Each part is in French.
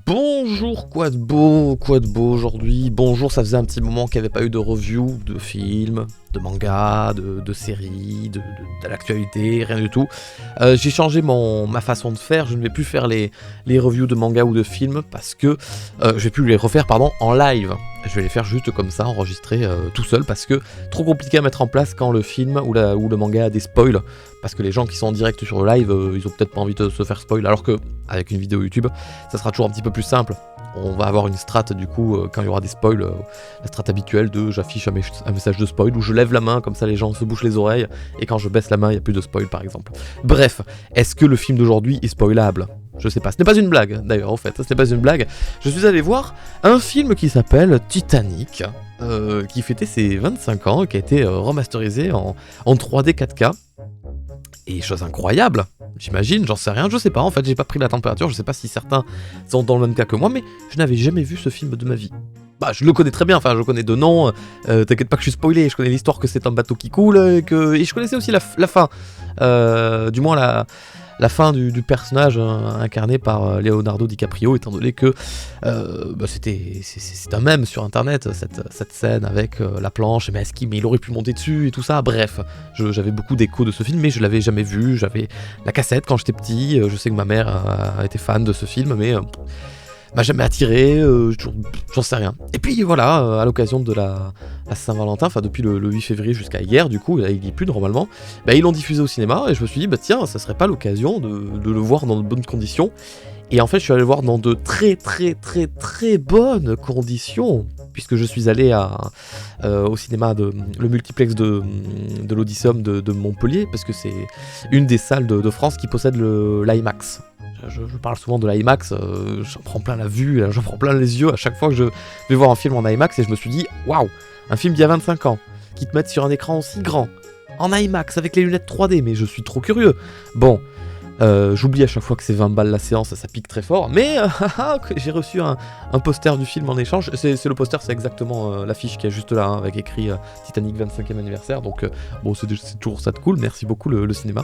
Bonjour, quoi de beau aujourd'hui. Bonjour, ça faisait un petit moment qu'il n'y avait pas eu de review de films, de mangas, de séries, de l'actualité, rien du tout. J'ai changé ma façon de faire, je ne vais plus faire les reviews de mangas ou de films parce que je vais plus les refaire en live. Je vais les faire juste comme ça, enregistrés tout seul parce que trop compliqué à mettre en place quand le film ou le manga a des spoils. Parce que les gens qui sont en direct sur le live, ils ont peut-être pas envie de se faire spoil, alors que avec une vidéo YouTube, ça sera toujours un petit peu plus simple. On va avoir une strat du coup, quand il y aura des spoils, la strat habituelle de j'affiche un message de spoil, où je lève la main, comme ça les gens se bouchent les oreilles, et quand je baisse la main, il n'y a plus de spoil par exemple. Bref, est-ce que le film d'aujourd'hui est spoilable ? Je sais pas, ce n'est pas une blague d'ailleurs en fait, ce n'est pas une blague. Je suis allé voir un film qui s'appelle Titanic, qui fêtait ses 25 ans, qui a été remasterisé en 3D 4K. Et chose incroyable, j'imagine, j'en sais rien, je sais pas, en fait j'ai pas pris la température, je sais pas si certains sont dans le même cas que moi, mais je n'avais jamais vu ce film de ma vie. Bah je le connais très bien, enfin je connais de nom, t'inquiète pas que je suis spoilé, je connais l'histoire que c'est un bateau qui coule, et je connaissais aussi la fin, du moins la fin du personnage incarné par Leonardo DiCaprio, étant donné que c'est un mème sur internet, cette scène avec la planche, mais il aurait pu monter dessus et tout ça, bref, j'avais beaucoup d'échos de ce film, mais je l'avais jamais vu, j'avais la cassette quand j'étais petit, je sais que ma mère a été fan de ce film, mais m'a jamais attiré, j'en sais rien. Et puis voilà, à l'occasion de la Saint-Valentin, enfin depuis le 8 février jusqu'à hier, du coup, il n'y est plus normalement, ils l'ont diffusé au cinéma, et je me suis dit, tiens, ça serait pas l'occasion de le voir dans de bonnes conditions. Et en fait, je suis allé le voir dans de très très très très bonnes conditions, puisque je suis allé au cinéma, le multiplex de l'Odysseum de Montpellier, parce que c'est une des salles de France qui possède l'IMAX. Je parle souvent de l'IMAX, j'en prends plein la vue, j'en prends plein les yeux à chaque fois que je vais voir un film en IMAX, et je me suis dit, waouh, un film d'il y a 25 ans, qui te mettent sur un écran aussi grand, en IMAX, avec les lunettes 3D, mais je suis trop curieux. Bon, j'oublie à chaque fois que c'est 20 balles la séance, ça pique très fort, mais j'ai reçu un poster du film en échange, c'est le poster, c'est exactement l'affiche qui est juste là, hein, avec écrit Titanic 25e anniversaire, donc bon, c'est toujours ça de cool, merci beaucoup le cinéma.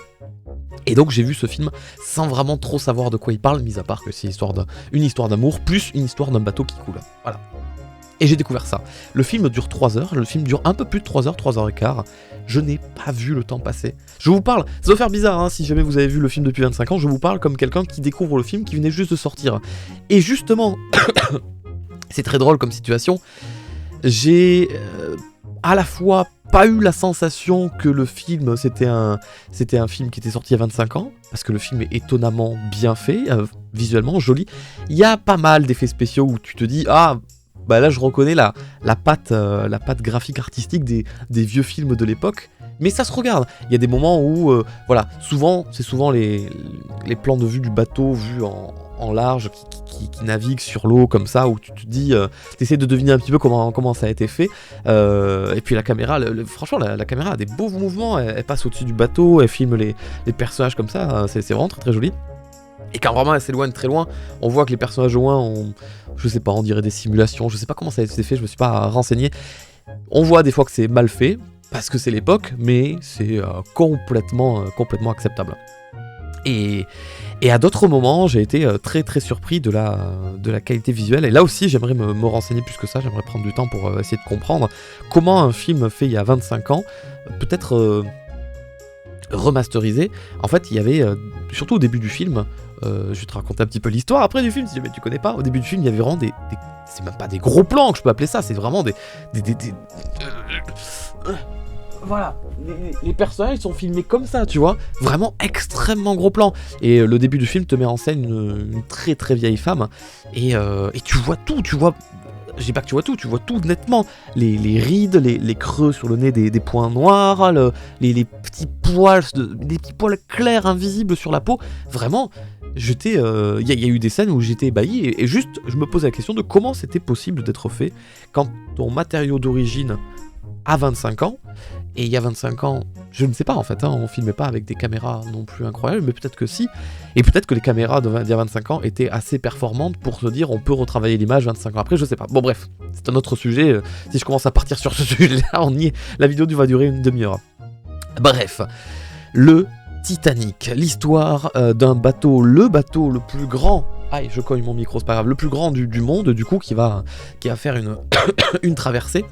Et donc j'ai vu ce film sans vraiment trop savoir de quoi il parle, mis à part que c'est une histoire d'amour, plus une histoire d'un bateau qui coule, voilà. Et j'ai découvert ça. Le film dure 3 heures, le film dure un peu plus de 3 heures, 3 heures et quart. Je n'ai pas vu le temps passer. Je vous parle, ça doit faire bizarre, hein, si jamais vous avez vu le film depuis 25 ans, je vous parle comme quelqu'un qui découvre le film qui venait juste de sortir. Et justement, c'est très drôle comme situation, j'ai à la fois pas eu la sensation que le film c'était un film qui était sorti il y a 25 ans, parce que le film est étonnamment bien fait, visuellement joli. Il y a pas mal d'effets spéciaux où tu te dis, ah, bah là je reconnais la patte graphique artistique des vieux films de l'époque, mais ça se regarde. Il y a des moments où, voilà, c'est souvent les plans de vue du bateau vus en large qui navigue sur l'eau comme ça, où tu te dis, t'essaies de deviner un petit peu comment ça a été fait, et puis la caméra, franchement la caméra a des beaux mouvements, elle passe au-dessus du bateau, elle filme les personnages comme ça, c'est vraiment très très joli. Et quand vraiment elle s'éloigne très loin, on voit que les personnages au loin je sais pas, on dirait des simulations, je sais pas comment ça a été fait, je me suis pas renseigné. On voit des fois que c'est mal fait, parce que c'est l'époque, mais c'est complètement acceptable. Et à d'autres moments, j'ai été très très surpris de la qualité visuelle, et là aussi j'aimerais me renseigner plus que ça, j'aimerais prendre du temps pour essayer de comprendre comment un film fait il y a 25 ans, peut-être remasterisé. En fait, il y avait, surtout au début du film, je vais te raconter un petit peu l'histoire après du film, si jamais tu connais pas, au début du film, il y avait vraiment c'est même pas des gros plans que je peux appeler ça, c'est vraiment voilà, les personnages sont filmés comme ça, tu vois, vraiment extrêmement gros plan. Et le début du film te met en scène une très très vieille femme, et tu vois tout, je dis pas que tu vois tout nettement, les rides, les creux sur le nez des points noirs, les petits poils, des petits poils clairs invisibles sur la peau, vraiment, il y a eu des scènes où j'étais ébahi, et juste, je me posais la question de comment c'était possible d'être fait quand ton matériau d'origine a 25 ans, et il y a 25 ans, je ne sais pas en fait, on filmait pas avec des caméras non plus incroyables, mais peut-être que si, et peut-être que les caméras d'il y a 25 ans étaient assez performantes pour se dire on peut retravailler l'image 25 ans après, je sais pas. Bon bref, c'est un autre sujet, si je commence à partir sur ce sujet-là, la vidéo va durer une demi-heure. Bref, le Titanic, l'histoire d'un bateau, le bateau le plus grand Aïe, je cogne mon micro, c'est pas grave. Le plus grand du monde, du coup, qui va faire une traversée.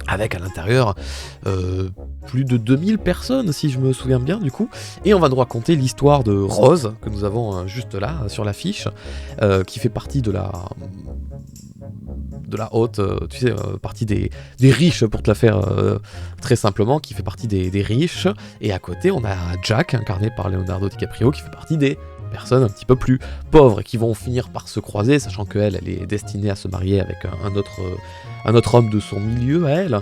Avec à l'intérieur plus de 2000 personnes, si je me souviens bien, du coup. Et on va nous raconter l'histoire de Rose, que nous avons juste là, sur l'affiche, qui fait partie de la haute, tu sais, partie des riches, pour te la faire très simplement, qui fait partie des riches. Et à côté, on a Jack, incarné par Leonardo DiCaprio, qui fait partie des personnes un petit peu plus pauvres, et qui vont finir par se croiser, sachant qu'elle est destinée à se marier avec un autre homme de son milieu à elle,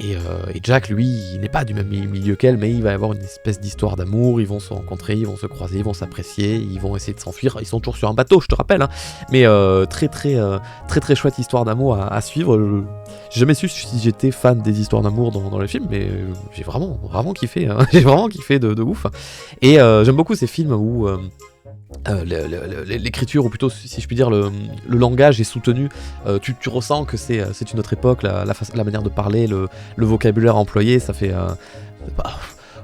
et Jack, lui, il n'est pas du même milieu qu'elle, mais il va y avoir une espèce d'histoire d'amour, ils vont se rencontrer, ils vont se croiser, ils vont s'apprécier, ils vont essayer de s'enfuir, ils sont toujours sur un bateau, je te rappelle, hein, mais très chouette histoire d'amour à suivre. J'ai jamais su si j'étais fan des histoires d'amour dans les films, mais j'ai vraiment kiffé, hein. J'ai vraiment kiffé de ouf, et j'aime beaucoup ces films où l'écriture, ou plutôt si je puis dire le langage est soutenu, tu ressens que c'est une autre époque, la manière de parler, le vocabulaire employé, ça fait...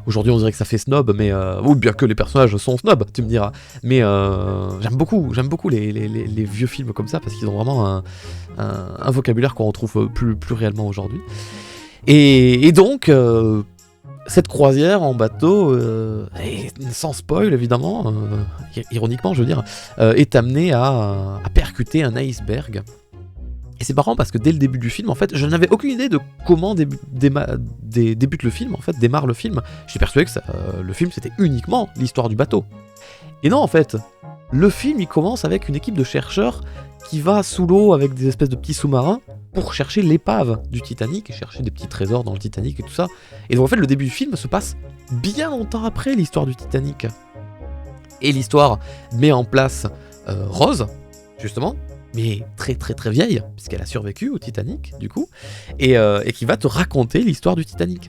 aujourd'hui on dirait que ça fait snob, mais ou bien que les personnages sont snob, tu me diras, mais j'aime beaucoup les vieux films comme ça, parce qu'ils ont vraiment un vocabulaire qu'on retrouve plus réellement aujourd'hui, et donc... cette croisière en bateau, sans spoil évidemment, ironiquement je veux dire, est amenée à percuter un iceberg. Et c'est marrant parce que dès le début du film, en fait, je n'avais aucune idée de comment débute le film, en fait, démarre le film. J'étais persuadé que le film c'était uniquement l'histoire du bateau. Et non, en fait, le film il commence avec une équipe de chercheurs qui va sous l'eau avec des espèces de petits sous-marins pour chercher l'épave du Titanic et chercher des petits trésors dans le Titanic et tout ça. Et donc en fait le début du film se passe bien longtemps après l'histoire du Titanic. Et l'histoire met en place Rose, justement, mais très vieille, puisqu'elle a survécu au Titanic, du coup, et qui va te raconter l'histoire du Titanic.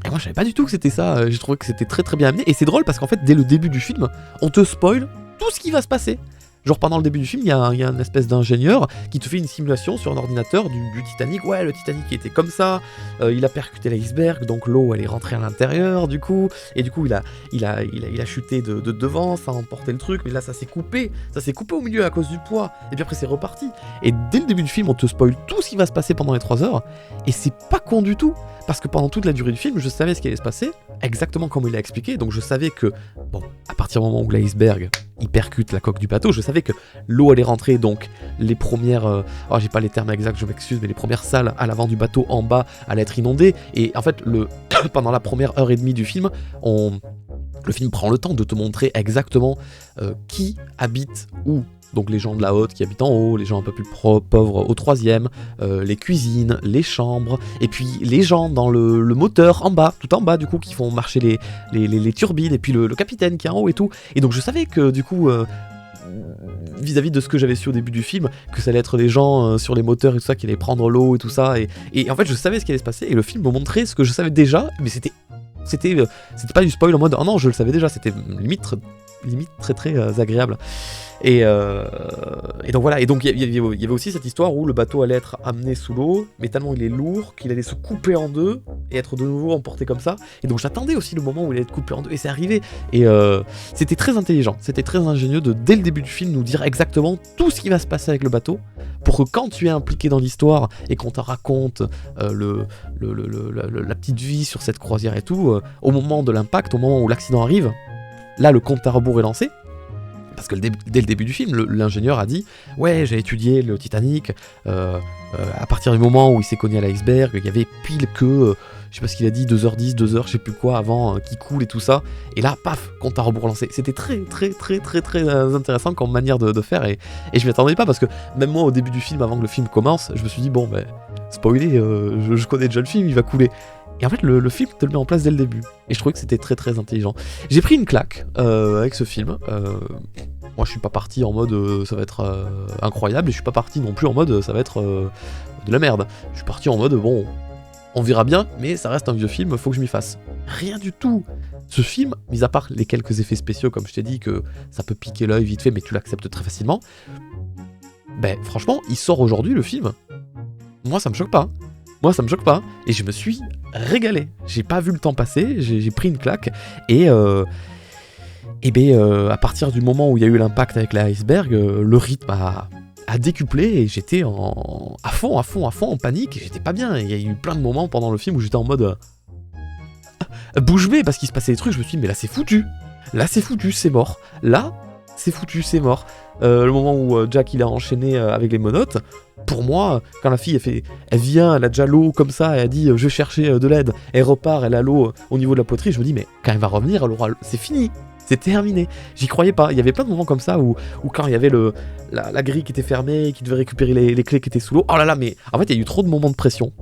Et moi je savais pas du tout que c'était ça, j'ai trouvé que c'était très bien amené, et c'est drôle parce qu'en fait dès le début du film, on te spoil tout ce qui va se passer. Genre pendant le début du film, il y a une espèce d'ingénieur qui te fait une simulation sur un ordinateur du Titanic. Ouais, le Titanic était comme ça, il a percuté l'iceberg, donc l'eau elle est rentrée à l'intérieur du coup, et du coup il a chuté de devant, ça a emporté le truc, mais là ça s'est coupé au milieu à cause du poids, et puis après c'est reparti. Et dès le début du film, on te spoil tout ce qui va se passer pendant les 3 heures, et c'est pas con du tout, parce que pendant toute la durée du film, je savais ce qui allait se passer, exactement comme il a expliqué, donc je savais que, bon, à partir du moment où l'iceberg il percute la coque du bateau, je savais que l'eau allait rentrer, donc les premières, j'ai pas les termes exacts, je m'excuse, mais les premières salles à l'avant du bateau en bas allaient être inondées, et en fait, pendant la première heure et demie du film, le film prend le temps de te montrer exactement qui habite où. Donc les gens de la haute qui habitent en haut, les gens un peu plus pauvres au 3e, les cuisines, les chambres, et puis les gens dans le moteur en bas, tout en bas du coup, qui font marcher les turbines, et puis le capitaine qui est en haut et tout. Et donc je savais que du coup, vis-à-vis de ce que j'avais su au début du film, que ça allait être les gens sur les moteurs et tout ça, qui allaient prendre l'eau et tout ça, et en fait je savais ce qui allait se passer, et le film me montrait ce que je savais déjà, mais c'était pas du spoil en mode, oh non, je le savais déjà, c'était limite très agréable. Et donc voilà, et donc il y avait aussi cette histoire où le bateau allait être amené sous l'eau, mais tellement il est lourd qu'il allait se couper en deux et être de nouveau emporté comme ça. Et donc j'attendais aussi le moment où il allait être coupé en deux, et c'est arrivé. Et c'était très intelligent, c'était très ingénieux de dès le début du film nous dire exactement tout ce qui va se passer avec le bateau, pour que quand tu es impliqué dans l'histoire et qu'on te raconte la petite vie sur cette croisière et tout, au moment de l'impact, au moment où l'accident arrive, là le compte à rebours est lancé. Parce que dès le début du film, l'ingénieur a dit « Ouais, j'ai étudié le Titanic, à partir du moment où il s'est cogné à l'iceberg, il y avait pile que, je sais pas ce qu'il a dit, 2h10, 2h, je sais plus quoi, avant qu'il coule et tout ça. » Et là, paf, compte à rebours lancé. C'était très intéressant comme manière de faire, et je m'y attendais pas, parce que même moi, au début du film, avant que le film commence, je me suis dit « Bon, ben, spoiler, je connais déjà le film, il va couler. » Et en fait, le film te le met en place dès le début. Et je trouvais que c'était très intelligent. J'ai pris une claque avec ce film. Moi, je suis pas parti en mode ça va être incroyable, et je suis pas parti non plus en mode ça va être de la merde. Je suis parti en mode bon, on verra bien, mais ça reste un vieux film, faut que je m'y fasse. Rien du tout. Ce film, mis à part les quelques effets spéciaux, comme je t'ai dit, que ça peut piquer l'œil vite fait, mais tu l'acceptes très facilement. Ben, franchement, il sort aujourd'hui le film. Moi, ça me choque pas. Et je me suis régalé. J'ai pas vu le temps passer, j'ai pris une claque, et Et bien, à partir du moment où il y a eu l'impact avec l'iceberg, le rythme a décuplé et j'étais à fond, en panique, et j'étais pas bien. Il y a eu plein de moments pendant le film où j'étais en mode bouche bée parce qu'il se passait des trucs, je me suis dit mais là c'est foutu, c'est mort. Là, c'est foutu, c'est mort. Le moment où Jack il a enchaîné avec les menottes, pour moi, quand la fille elle vient, elle a déjà l'eau comme ça, elle dit je vais chercher de l'aide, elle repart, elle a l'eau au niveau de la poitrine, je me dis mais quand elle va revenir, elle aura c'est fini. C'est terminé. J'y croyais pas. Il y avait plein de moments comme ça où quand il y avait la grille qui était fermée, qui devait récupérer les clés qui étaient sous l'eau. Oh là là, mais en fait, il y a eu trop de moments de pression.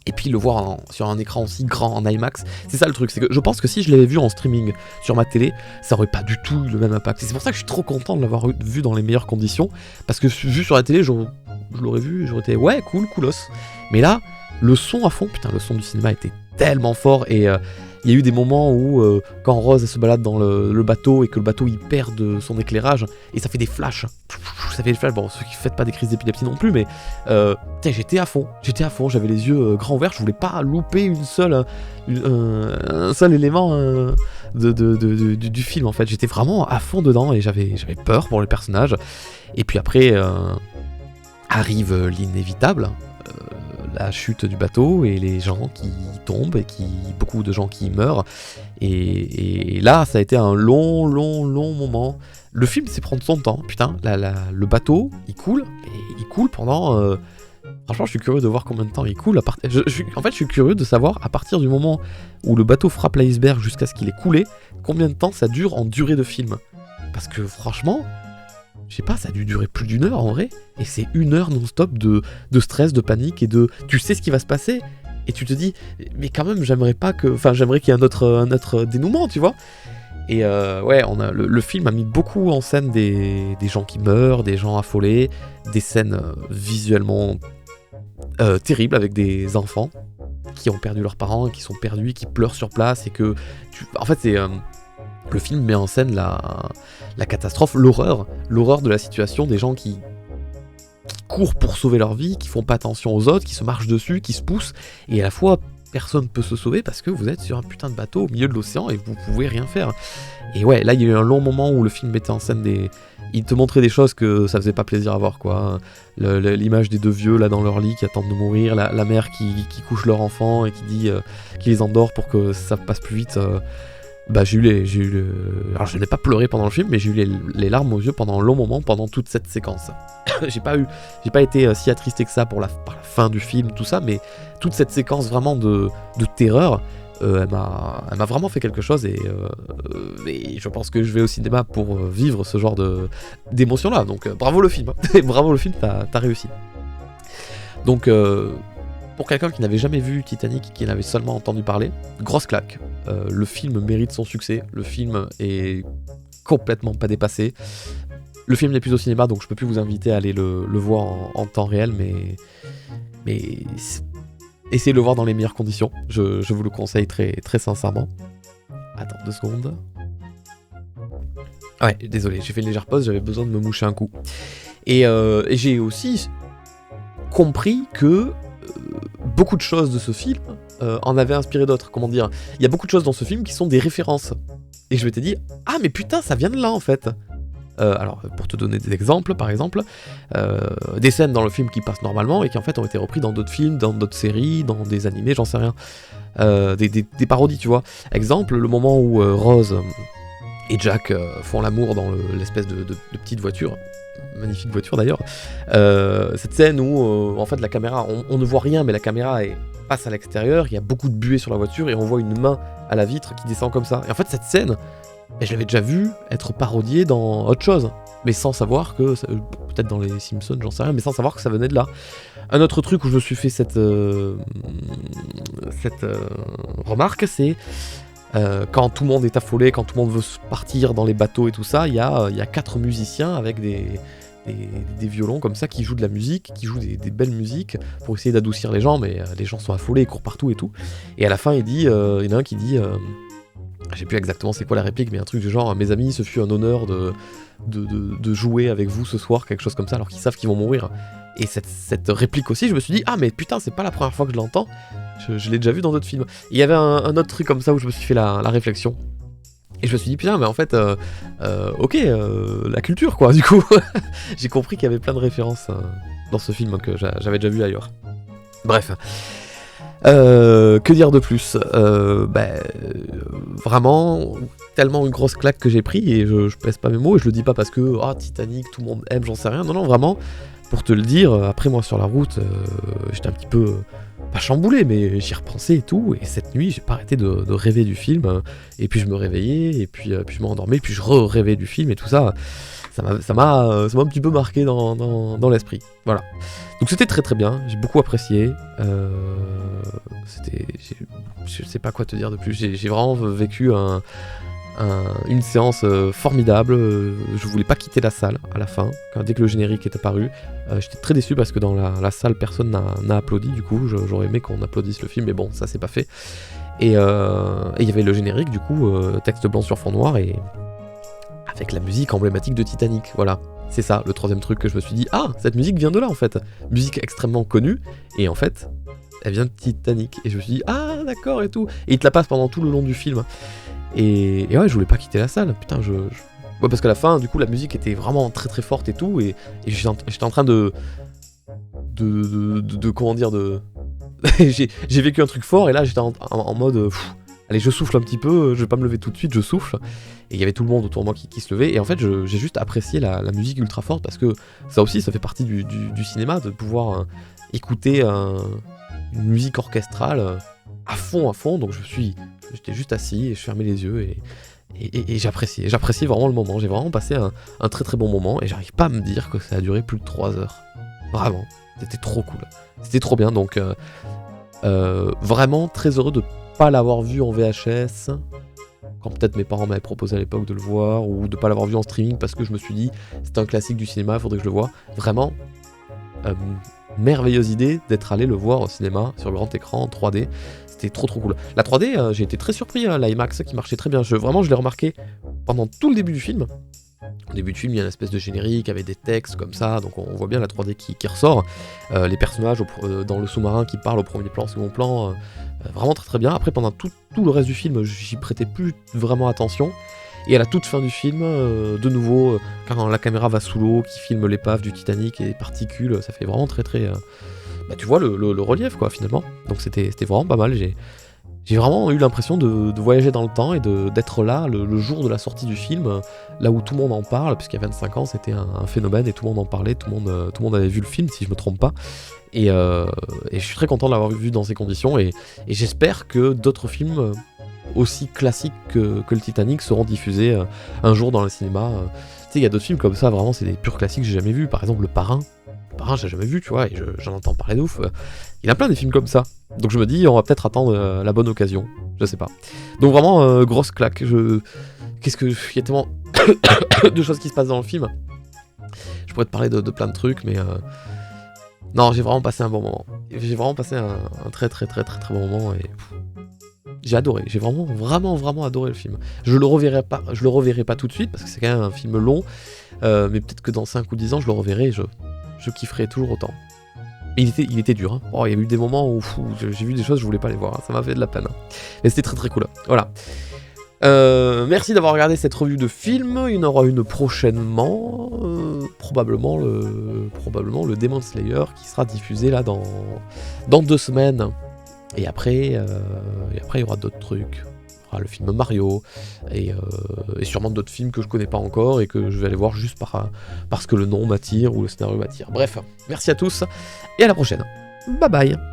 Et puis le voir sur un écran aussi grand en IMAX, c'est ça le truc. C'est que je pense que si je l'avais vu en streaming sur ma télé, ça aurait pas du tout eu le même impact. Et c'est pour ça que je suis trop content de l'avoir vu dans les meilleures conditions. Parce que vu sur la télé, je l'aurais vu, j'aurais été ouais, cool, coolos. Mais là, le son à fond, putain, le son du cinéma était tellement fort et. Il y a eu des moments où, quand Rose elle se balade dans le bateau et que le bateau il perd de son éclairage, et ça fait des flashs. Ça fait des flashs, bon, ceux qui faites pas des crises d'épilepsie non plus, mais j'étais à fond, j'avais les yeux grands ouverts, je voulais pas louper un seul élément du film en fait. J'étais vraiment à fond dedans et j'avais peur pour les personnages. Et puis après arrive l'inévitable. La chute du bateau et les gens qui tombent et beaucoup de gens qui meurent et là ça a été un long moment. Le film c'est prendre son temps, putain, le bateau il coule et il coule pendant franchement je suis curieux de voir combien de temps il coule en fait je suis curieux de savoir à partir du moment où le bateau frappe l'iceberg jusqu'à ce qu'il ait coulé, combien de temps ça dure en durée de film, parce que franchement je sais pas, ça a dû durer plus d'1 heure en vrai, et c'est 1 heure non-stop de stress, de panique, et tu sais ce qui va se passer, et tu te dis, mais quand même, j'aimerais qu'il y ait un autre dénouement, tu vois. Et ouais, le film a mis beaucoup en scène des gens qui meurent, des gens affolés, des scènes visuellement terribles avec des enfants qui ont perdu leurs parents, et qui sont perdus, qui pleurent sur place, et que, en fait, c'est... le film met en scène la catastrophe, l'horreur de la situation, des gens qui courent pour sauver leur vie, qui font pas attention aux autres, qui se marchent dessus, qui se poussent, et à la fois personne peut se sauver parce que vous êtes sur un putain de bateau au milieu de l'océan et vous pouvez rien faire. Et ouais, là il y a eu un long moment où le film mettait en scène il te montrait des choses que ça faisait pas plaisir à voir, quoi. L'image des deux vieux là dans leur lit qui attendent de mourir, la mère qui couche leur enfant et qui dit qui les endort pour que ça passe plus vite. Bah alors je n'ai pas pleuré pendant le film, mais j'ai eu les larmes aux yeux pendant un long moment, pendant toute cette séquence. j'ai pas été si attristé que ça par la fin du film, tout ça, mais toute cette séquence vraiment de terreur, elle m'a vraiment fait quelque chose, et je pense que je vais au cinéma pour vivre ce genre d'émotion là, donc bravo le film, bravo le film, t'as réussi. Donc pour quelqu'un qui n'avait jamais vu Titanic, qui en avait seulement entendu parler, grosse claque. Le film mérite son succès, le film est complètement pas dépassé. Le film n'est plus au cinéma, donc je peux plus vous inviter à aller le voir en temps réel, mais essayez de le voir dans les meilleures conditions. Je vous le conseille très, très sincèrement. Attends 2 secondes. Ouais, désolé, j'ai fait une légère pause, j'avais besoin de me moucher un coup. Et j'ai aussi compris que beaucoup de choses de ce film en avaient inspiré d'autres. Comment dire, il y a beaucoup de choses dans ce film qui sont des références. Et je m'étais dit, ah mais putain, ça vient de là en fait. Alors, pour te donner des exemples, par exemple, des scènes dans le film qui passent normalement et qui en fait ont été repris dans d'autres films, dans d'autres séries, dans des animés, j'en sais rien. Des parodies, tu vois. Exemple, le moment où Rose et Jack font l'amour dans l'espèce de petite voiture. Magnifique voiture d'ailleurs. Cette scène où en fait la caméra, on ne voit rien, mais la caméra passe à l'extérieur, il y a beaucoup de buée sur la voiture et on voit une main à la vitre qui descend comme ça. Et en fait cette scène, je l'avais déjà vue être parodiée dans autre chose, mais sans savoir que, peut-être dans les Simpsons, j'en sais rien, mais sans savoir que ça venait de là. Un autre truc où je me suis fait cette remarque, c'est quand tout le monde est affolé, quand tout le monde veut partir dans les bateaux et tout ça, il y a 4 musiciens avec des violons comme ça qui jouent de la musique, qui jouent des belles musiques pour essayer d'adoucir les gens, mais les gens sont affolés, ils courent partout et tout. Et à la fin, il y en a un qui dit, je sais plus exactement c'est quoi la réplique, mais un truc du genre, mes amis, ce fut un honneur de jouer avec vous ce soir, quelque chose comme ça, alors qu'ils savent qu'ils vont mourir. Et cette réplique aussi, je me suis dit, ah mais putain, c'est pas la première fois que je l'entends, je l'ai déjà vu dans d'autres films. Et il y avait un autre truc comme ça où je me suis fait la réflexion. Et je me suis dit, putain, mais en fait, ok, la culture, quoi, du coup. J'ai compris qu'il y avait plein de références dans ce film que j'avais déjà vu ailleurs. Bref. Que dire de plus vraiment, tellement une grosse claque que j'ai pris, et je pèse pas mes mots, et je le dis pas parce que, Titanic, tout le monde aime, j'en sais rien. Non, vraiment, pour te le dire, après moi sur la route, j'étais un petit peu... pas chamboulé, mais j'y repensais et tout, et cette nuit, j'ai pas arrêté de rêver du film, et puis je me réveillais, et puis je m'endormais, puis je rêvais du film, et tout ça, ça m'a un petit peu marqué dans l'esprit, voilà. Donc c'était très très bien, j'ai beaucoup apprécié, je sais pas quoi te dire de plus, j'ai vraiment vécu une séance formidable, je voulais pas quitter la salle à la fin, dès que le générique est apparu. J'étais très déçu parce que dans la salle personne n'a applaudi, du coup j'aurais aimé qu'on applaudisse le film, mais bon, ça c'est pas fait. Et il y avait le générique, du coup, texte blanc sur fond noir, et avec la musique emblématique de Titanic, voilà. C'est ça, le troisième truc que je me suis dit, cette musique vient de là en fait, musique extrêmement connue, et en fait, elle vient de Titanic, et je me suis dit, d'accord et tout, et il te la passe pendant tout le long du film. Et ouais, je voulais pas quitter la salle, putain, ouais, parce qu'à la fin, du coup, la musique était vraiment très très forte et tout, et j'étais en train de comment dire, j'ai vécu un truc fort, et là, j'étais en mode, allez, je souffle un petit peu, je vais pas me lever tout de suite, je souffle, et il y avait tout le monde autour de moi qui se levait, et en fait, j'ai juste apprécié la musique ultra forte, parce que ça aussi, ça fait partie du cinéma, de pouvoir écouter une musique orchestrale à fond, donc j'étais juste assis et je fermais les yeux et j'appréciais vraiment le moment. J'ai vraiment passé un très très bon moment, et j'arrive pas à me dire que ça a duré plus de 3 heures. Vraiment, c'était trop cool. C'était trop bien, donc vraiment très heureux de pas l'avoir vu en VHS, quand peut-être mes parents m'avaient proposé à l'époque de le voir, ou de pas l'avoir vu en streaming parce que je me suis dit c'est un classique du cinéma, il faudrait que je le voie. Vraiment, merveilleuse idée d'être allé le voir au cinéma sur grand écran en 3D. C'était trop cool. La 3D, j'ai été très surpris, l'IMAX qui marchait très bien. Vraiment, je l'ai remarqué pendant tout le début du film. Au début du film, il y a une espèce de générique avec des textes comme ça, donc on voit bien la 3D qui ressort. Les personnages dans le sous-marin qui parlent au premier plan, second plan, vraiment très très bien. Après, pendant tout le reste du film, j'y prêtais plus vraiment attention. Et à la toute fin du film, de nouveau, quand la caméra va sous l'eau, qui filme l'épave du Titanic et les particules, ça fait vraiment très très... tu vois le relief, quoi, finalement. Donc c'était vraiment pas mal. J'ai vraiment eu l'impression de voyager dans le temps et d'être là le jour de la sortie du film, là où tout le monde en parle, puisqu'il y a 25 ans, c'était un phénomène et tout le monde en parlait, tout le monde avait vu le film, si je me trompe pas. Et je suis très content de l'avoir vu dans ces conditions, et j'espère que d'autres films aussi classiques que le Titanic seront diffusés un jour dans le cinéma. Tu sais, il y a d'autres films comme ça, vraiment, c'est des purs classiques que j'ai jamais vus. Par exemple, Le Parrain. Le Parrain, j'ai jamais vu, tu vois, et j'en entends parler de ouf. Il y en a plein des films comme ça. Donc je me dis, on va peut-être attendre la bonne occasion. Je sais pas. Donc vraiment, grosse claque. Il y a tellement de choses qui se passent dans le film. Je pourrais te parler de plein de trucs, mais... Non, j'ai vraiment passé un bon moment. J'ai vraiment passé un très très très très très bon moment, et... J'ai adoré, j'ai vraiment adoré le film. Je le reverrai pas tout de suite, parce que c'est quand même un film long, mais peut-être que dans 5 ou 10 ans, je le reverrai et je kifferai toujours autant. Mais il était dur, hein. Il y a eu des moments où j'ai vu des choses, je voulais pas les voir, hein. Ça m'a fait de la peine. Mais c'était très très cool, voilà. Merci d'avoir regardé cette revue de film. Il y en aura une prochainement, probablement le Demon Slayer, qui sera diffusé là dans 2 semaines. Et après, il y aura d'autres trucs. Il y aura le film Mario, et sûrement d'autres films que je connais pas encore et que je vais aller voir juste parce que le nom m'attire ou le scénario m'attire. Bref, merci à tous et à la prochaine. Bye bye.